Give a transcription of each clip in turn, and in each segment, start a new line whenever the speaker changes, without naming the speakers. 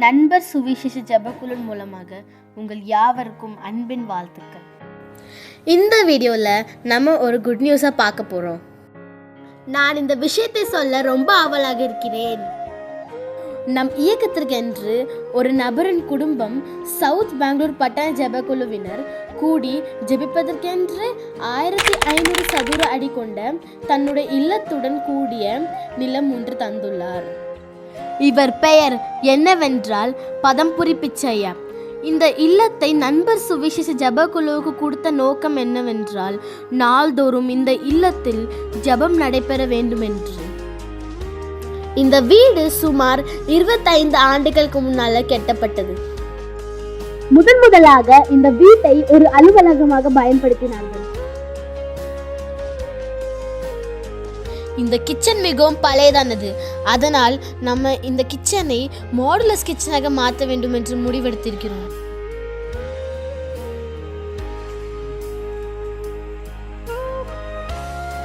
நண்பர் சுவிசேஷ ஜெபக்குழு மூலமாக உங்கள் யாவருக்கும் அன்பின் வாழ்த்துக்கள். இந்த வீடியோவில் நம்ம ஒரு குட் நியூஸை பார்க்க போகிறோம். நான் இந்த விஷயத்தை சொல்ல ரொம்ப ஆவலாக இருக்கிறேன். நம் இயக்கத்திற்கென்று ஒரு நபரின் குடும்பம் சவுத் பெங்களூர் பட்டண ஜெபக்குழுவினர் கூடி ஜெபிப்பதற்கென்று 1500 சதுர அடி கொண்ட தன்னுடைய இல்லத்துடன் கூடிய நிலம் ஒன்று தந்துள்ளார். இவர் பெயர் என்னவென்றால் பதம்புரி பிச்சையா. இந்த இல்லத்தை நண்பர் சுவிசேஷ ஜெபக்குழுவுக்கு கொடுத்த நோக்கம் என்னவென்றால் நாள்தோறும் இந்த இல்லத்தில் ஜெபம் நடைபெற வேண்டுமென்று. இந்த வீடு சுமார் 25 ஆண்டுகளுக்கு முன்னால கட்டப்பட்டது. முதலாக இந்த வீட்டை ஒரு அலுவலகமாக பயன்படுத்தினார்கள். இந்த கிச்சன் மிகவும் பழையதானது. அதனால் நம்ம இந்த கிச்சனை மாடுலஸ் கிச்சனாக மாற்ற வேண்டும் என்று முடிவெடுத்திருக்கிறோம்.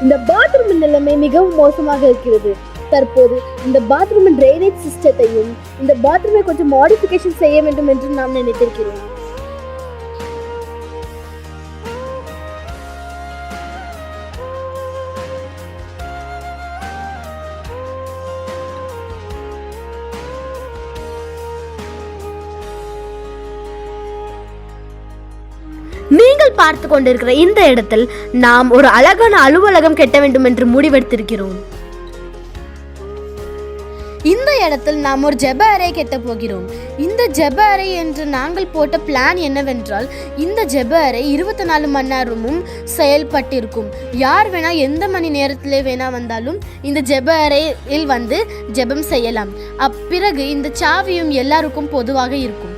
இந்த பாத்ரூமின் நிலைமை மிகவும் மோசமாக இருக்கிறது. தற்போது இந்த பாத்ரூமின் ட்ரைனேஜ் சிஸ்டத்தையும் இந்த பாத்ரூமை கொஞ்சம் மாடிஃபிகேஷன் செய்ய வேண்டும் என்று நாம் நினைத்திருக்கிறோம். நீங்கள் பார்த்து கொண்டிருக்கிற இந்த இடத்தில் நாம் ஒரு அழகான அலுவலகம் கட்ட வேண்டும் என்று முடிவெடுத்திருக்கிறோம். இந்த இடத்தில் நாம் ஒரு ஜெப அறை கட்ட போகிறோம். இந்த ஜெப அறை என்று நாங்கள் போட்ட பிளான் என்னவென்றால் இந்த ஜெப அறை 24 மணி நேரமும் செயல்பட்டிருக்கும். யார் வேணா எந்த மணி நேரத்திலே வேணா வந்தாலும் இந்த ஜெப அறையில் வந்து ஜெபம் செய்யலாம். பிறகு இந்த சாவியும் எல்லாருக்கும் பொதுவாக இருக்கும்.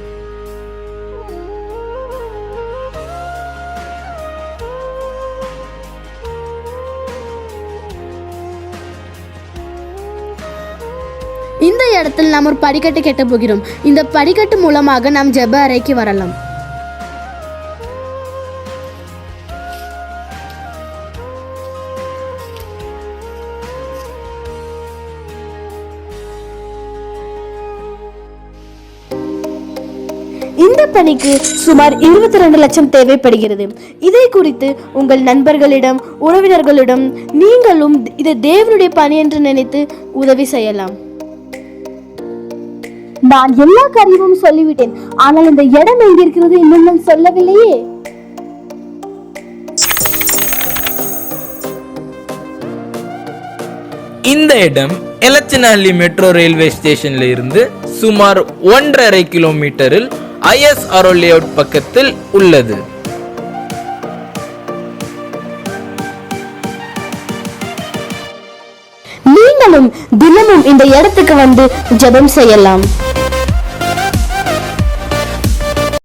இந்த இடத்தில் நாம் ஒரு படிக்கட்டு கட்ட போகிறோம். இந்த படிக்கட்டு மூலமாக நாம் ஜெப அறைக்கு வரலாம். இந்த பணிக்கு சுமார் 22 லட்சம் தேவைப்படுகிறது. இதை குறித்து உங்கள் நண்பர்களிடம் உறவினர்களிடம் நீங்களும் இது தேவனுடைய பணி என்று நினைத்து உதவி செய்யலாம். நான் எல்லா காரியமும் சொல்லிவிட்டேன். ஆனால் இந்த இடம் எங்க இருக்கிறது இன்னும் நான் சொல்லவில்லையே.
இந்த இடம் எலச்சனஹள்ளி மெட்ரோ ரயில்வே ஸ்டேஷன்ல இருந்து சுமார் 1.5 கிலோமீட்டரில் ISRO லேஅவுட் பக்கத்தில் உள்ளது.
நீங்களும் தினமும் இந்த இடத்துக்கு வந்து ஜெபம் செய்யலாம்.